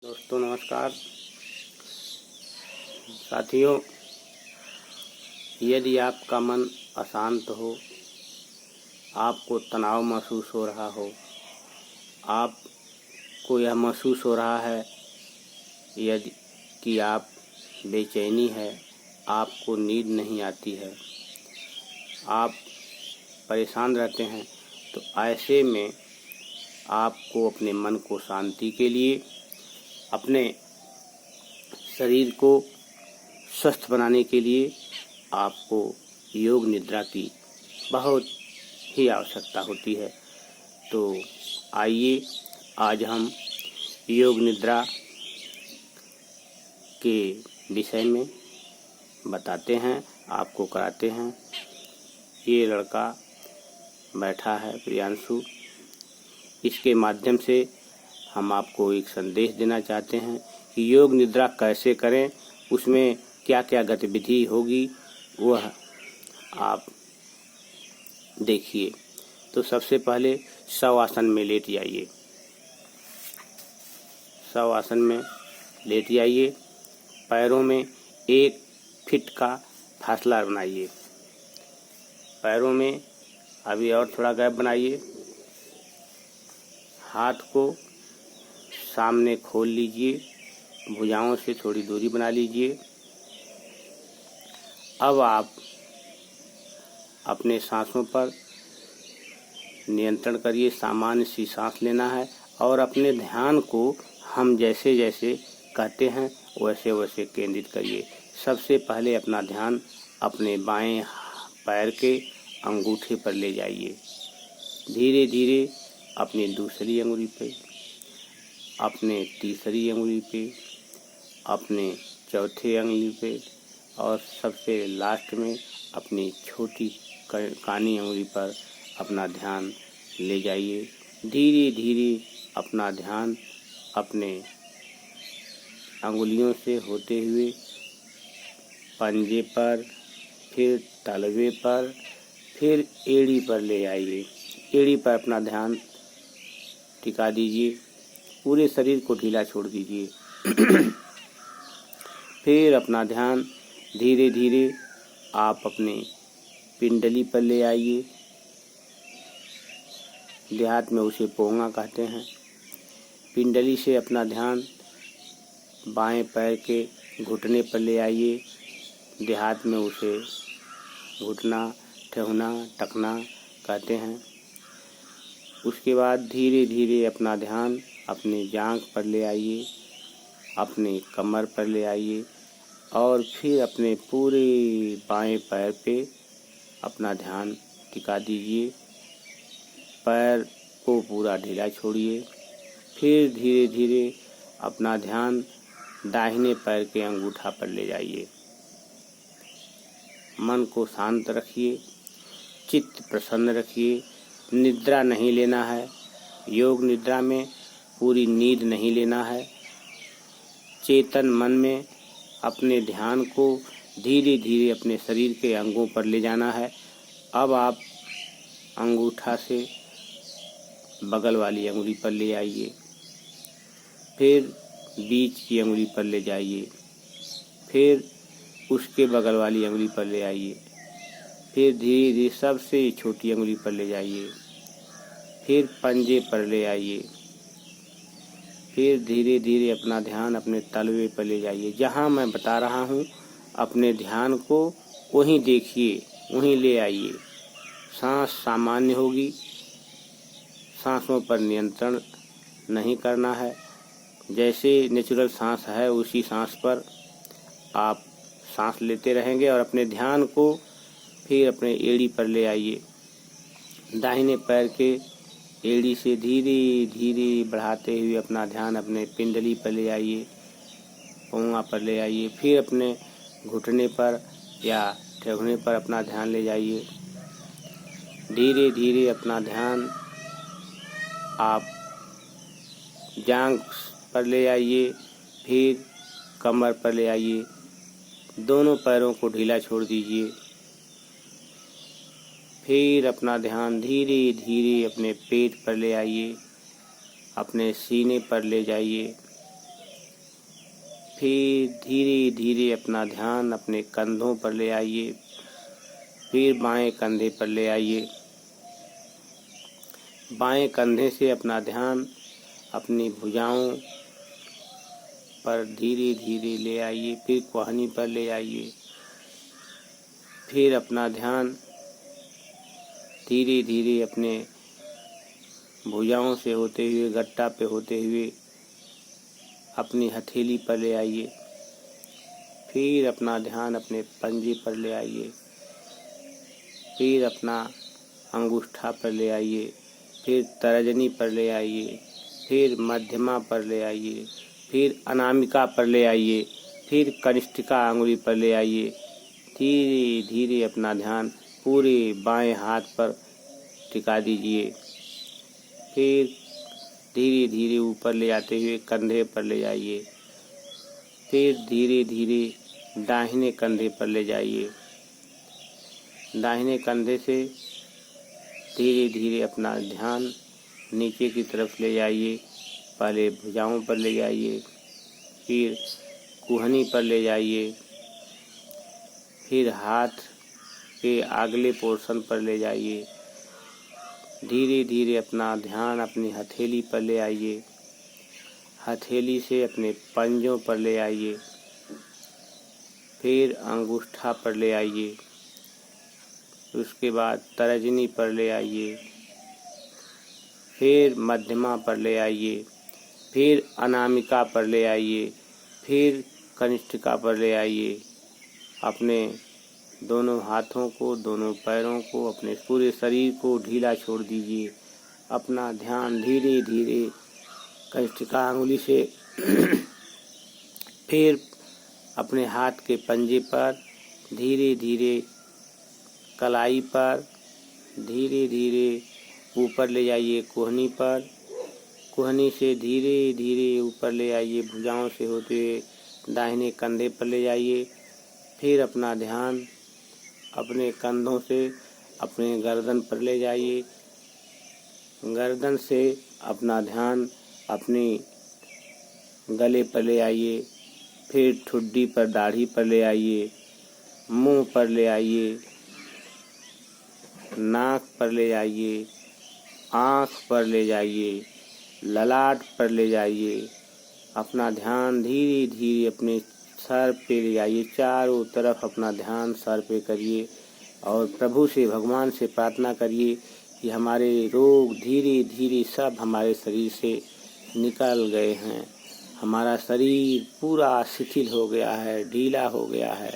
दोस्तों नमस्कार। साथियों, यदि आपका मन अशांत हो, आपको तनाव महसूस हो रहा हो, आपको यह महसूस हो रहा है यदि कि आप बेचैनी है, आपको नींद नहीं आती है, आप परेशान रहते हैं, तो ऐसे में आपको अपने मन को शांति के लिए, अपने शरीर को स्वस्थ बनाने के लिए आपको योग निद्रा की बहुत ही आवश्यकता होती है। तो आइए आज हम योग निद्रा के विषय में बताते हैं, आपको कराते हैं। ये लड़का बैठा है प्रियांशु, इसके माध्यम से हम आपको एक संदेश देना चाहते हैं कि योग निद्रा कैसे करें, उसमें क्या क्या गतिविधि होगी वह आप देखिए। तो सबसे पहले शव आसन में लेट जाइए। शव आसन में लेट जाइए। पैरों में 1 फीट का फासला बनाइए। पैरों में अभी और थोड़ा गैप बनाइए। हाथ को सामने खोल लीजिए, भुजाओं से थोड़ी दूरी बना लीजिए। अब आप अपने सांसों पर नियंत्रण करिए। सामान्य सी सांस लेना है और अपने ध्यान को हम जैसे जैसे कहते हैं वैसे वैसे केंद्रित करिए। सबसे पहले अपना ध्यान अपने बाएं पैर के अंगूठे पर ले जाइए। धीरे धीरे अपनी दूसरी अंगुली पे, अपने तीसरी अंगुली पे, अपने चौथे अंगुली पे और सबसे लास्ट में अपनी छोटी कानी अंगुली पर अपना ध्यान ले जाइए। धीरे धीरे अपना ध्यान अपने अंगुलियों से होते हुए पंजे पर, फिर तलवे पर, फिर एड़ी पर ले आइए। एड़ी पर अपना ध्यान टिका दीजिए। पूरे शरीर को ढीला छोड़ दीजिए। फिर अपना ध्यान धीरे धीरे आप अपने पिंडली पर ले आइए। देहात में उसे पोंगा कहते हैं। पिंडली से अपना ध्यान बाएं पैर के घुटने पर ले आइए। देहात में उसे घुटना, ठेहुना, टखना कहते हैं। उसके बाद धीरे धीरे अपना ध्यान अपने जांघ पर ले आइए, अपने कमर पर ले आइए और फिर अपने पूरे बाएं पैर पे अपना ध्यान टिका दीजिए। पैर को पूरा ढीला छोड़िए। फिर धीरे धीरे अपना ध्यान दाहिने पैर के अंगूठा पर ले जाइए। मन को शांत रखिए, चित्त प्रसन्न रखिए। निद्रा नहीं लेना है। योग निद्रा में पूरी नींद नहीं लेना है। चेतन मन में अपने ध्यान को धीरे धीरे अपने शरीर के अंगों पर ले जाना है। अब आप अंगूठा से बगल वाली अंगुली पर ले आइए, फिर बीच की अंगुली पर ले जाइए, फिर उसके बगल वाली अंगुली पर ले आइए, फिर धीरे धीरे सबसे छोटी अंगुली पर ले जाइए, फिर पंजे पर ले आइए, फिर धीरे धीरे अपना ध्यान अपने तलवे पर ले जाइए। जहाँ मैं बता रहा हूँ अपने ध्यान को वहीं देखिए, वहीं ले आइए। सांस सामान्य होगी। सांसों पर नियंत्रण नहीं करना है। जैसे नेचुरल सांस है उसी सांस पर आप सांस लेते रहेंगे और अपने ध्यान को फिर अपने एड़ी पर ले आइए। दाहिने पैर के एड़ी से धीरे धीरे बढ़ाते हुए अपना ध्यान अपने पिंडली पर ले आइए, पौंगा पर ले आइए। फिर अपने घुटने पर या ठेहुने पर अपना ध्यान ले जाइए। धीरे धीरे अपना ध्यान आप जांघ पर ले आइए, फिर कमर पर ले आइए। दोनों पैरों को ढीला छोड़ दीजिए। फिर अपना ध्यान धीरे धीरे अपने पेट पर ले आइए, अपने सीने पर ले जाइए। फिर धीरे धीरे अपना ध्यान अपने कंधों पर ले आइए, फिर बाएं कंधे पर ले आइए। बाएं कंधे से अपना ध्यान अपनी भुजाओं पर धीरे धीरे ले आइए, फिर कोहनी पर ले आइए। फिर अपना ध्यान धीरे धीरे अपने भुजाओं से होते हुए गट्टा पे होते हुए अपनी हथेली पर ले आइए। फिर अपना ध्यान अपने पंजे पर ले आइए, फिर अपना अंगूठा पर ले आइए, फिर तर्जनी पर ले आइए, फिर मध्यमा पर ले आइए, फिर अनामिका पर ले आइए, फिर कनिष्ठिका अंगुली पर ले आइए। धीरे धीरे अपना ध्यान पूरे बाएं हाथ पर टिका दीजिए। फिर धीरे धीरे ऊपर ले जाते हुए कंधे पर ले जाइए। फिर धीरे धीरे दाहिने कंधे पर ले जाइए। दाहिने कंधे से धीरे धीरे अपना ध्यान नीचे की तरफ ले जाइए। पहले भुजाओं पर ले जाइए, फिर कुहनी पर ले जाइए, फिर हाथ के अगले पोर्शन पर ले जाइए। धीरे धीरे अपना ध्यान अपनी हथेली पर ले आइए, हथेली से अपने पंजों पर ले आइए, फिर अंगूठा पर ले आइए, उसके बाद तर्जनी पर ले आइए, फिर मध्यमा पर ले आइए, फिर अनामिका पर ले आइए, फिर कनिष्ठिका पर ले आइए। अपने दोनों हाथों को, दोनों पैरों को, अपने पूरे शरीर को ढीला छोड़ दीजिए। अपना ध्यान धीरे धीरे कनिष्ठिका अंगुली से फिर अपने हाथ के पंजे पर, धीरे धीरे कलाई पर, धीरे धीरे ऊपर ले जाइए कोहनी पर, कोहनी से धीरे धीरे ऊपर ले आइए, भुजाओं से होते हुए दाहिने कंधे पर ले जाइए। फिर अपना ध्यान अपने कंधों से अपने गर्दन पर ले जाइए, गर्दन से अपना ध्यान अपने गले पर ले आइए, फिर ठुड्डी पर, दाढ़ी पर ले आइए, मुंह पर ले आइए, नाक पर ले जाइए, आँख पर ले जाइए, ललाट पर ले जाइए। अपना ध्यान धीरे धीरे अपने सर पे ले जाइए, चारों तरफ अपना ध्यान सर पे करिए और प्रभु से, भगवान से प्रार्थना करिए कि हमारे रोग धीरे धीरे सब हमारे शरीर से निकल गए हैं। हमारा शरीर पूरा शिथिल हो गया है, ढीला हो गया है।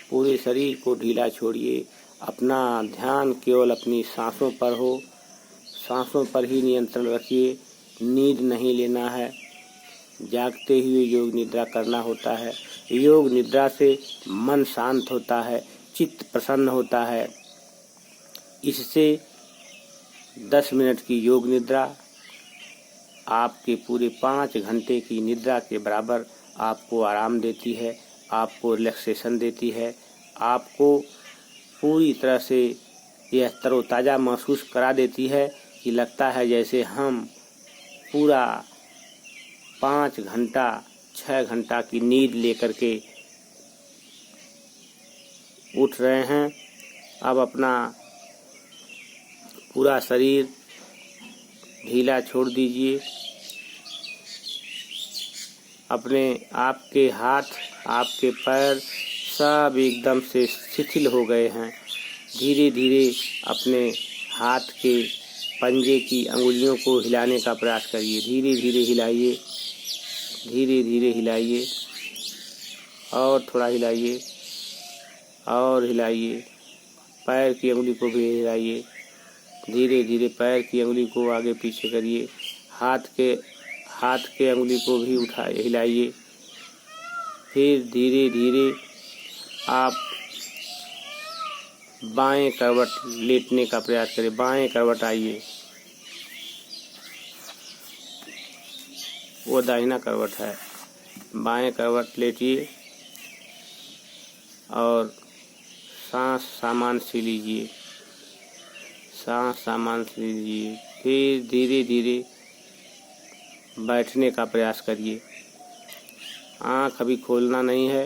पूरे शरीर को ढीला छोड़िए। अपना ध्यान केवल अपनी सांसों पर हो, सांसों पर ही नियंत्रण रखिए। नींद नहीं लेना है, जागते हुए योग निद्रा करना होता है। योग निद्रा से मन शांत होता है, चित्त प्रसन्न होता है। इससे 10 मिनट की योग निद्रा आपके पूरे 5 घंटे की निद्रा के बराबर आपको आराम देती है, आपको रिलैक्सेशन देती है, आपको पूरी तरह से यह तरोताज़ा महसूस करा देती है कि लगता है जैसे हम पूरा 5 घंटा 6 घंटा की नींद लेकर के उठ रहे हैं। अब अपना पूरा शरीर ढीला छोड़ दीजिए। अपने आपके हाथ, आपके पैर सब एकदम से शिथिल हो गए हैं। धीरे धीरे अपने हाथ के पंजे की अंगुलियों को हिलाने का प्रयास करिए। धीरे धीरे हिलाइए, धीरे धीरे हिलाइए, और थोड़ा हिलाइए और हिलाइए। पैर की अंगुली को भी हिलाइए। धीरे धीरे पैर की अंगुली को आगे पीछे करिए। हाथ के अंगुली को भी उठाइए, हिलाइए। फिर धीरे धीरे आप बाएं करवट लेटने का प्रयास करें। बाएं करवट आइए, वो दाहिना करवट है। बाएं करवट लेटिए और सांस सामान से लीजिए, सांस सामान से लीजिए। फिर धीरे धीरे बैठने का प्रयास करिए। आँख अभी खोलना नहीं है,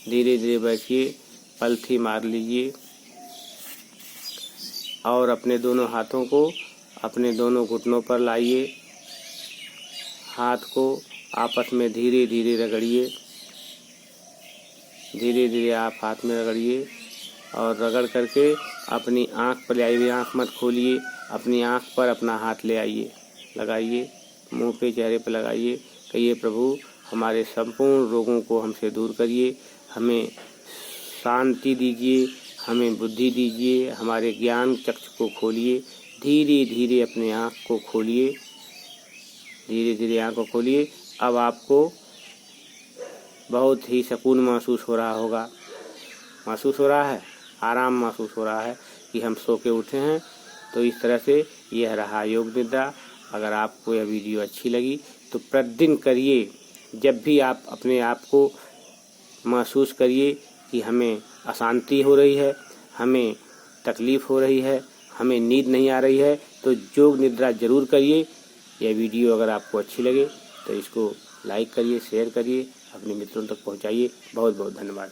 धीरे धीरे बैठिए, पलथी मार लीजिए और अपने दोनों हाथों को अपने दोनों घुटनों पर लाइए। हाथ को आपस में धीरे धीरे रगड़िए, धीरे धीरे आप हाथ में रगड़िए और रगड़ करके अपनी आँख पर ले आइए। आँख मत खोलिए, अपनी आँख पर अपना हाथ ले आइए, लगाइए, मुंह पे चेहरे पर लगाइए। कहिए प्रभु हमारे संपूर्ण रोगों को हमसे दूर करिए, हमें शांति दीजिए, हमें बुद्धि दीजिए, हमारे ज्ञान चक्षु को खोलिए। धीरे धीरे अपने आँख को खोलिए, धीरे धीरे आँख को खोलिए। अब आपको बहुत ही सुकून महसूस हो रहा होगा, महसूस हो रहा है, आराम महसूस हो रहा है कि हम सो के उठे हैं। तो इस तरह से यह रहा योग निद्रा। अगर आपको यह वीडियो अच्छी लगी तो प्रतिदिन करिए। जब भी आप अपने आप को महसूस करिए कि हमें अशांति हो रही है, हमें तकलीफ़ हो रही है, हमें नींद नहीं आ रही है, तो योग निद्रा ज़रूर करिए। यह वीडियो अगर आपको अच्छी लगे तो इसको लाइक करिए, शेयर करिए, अपने मित्रों तक पहुंचाइए। बहुत बहुत धन्यवाद।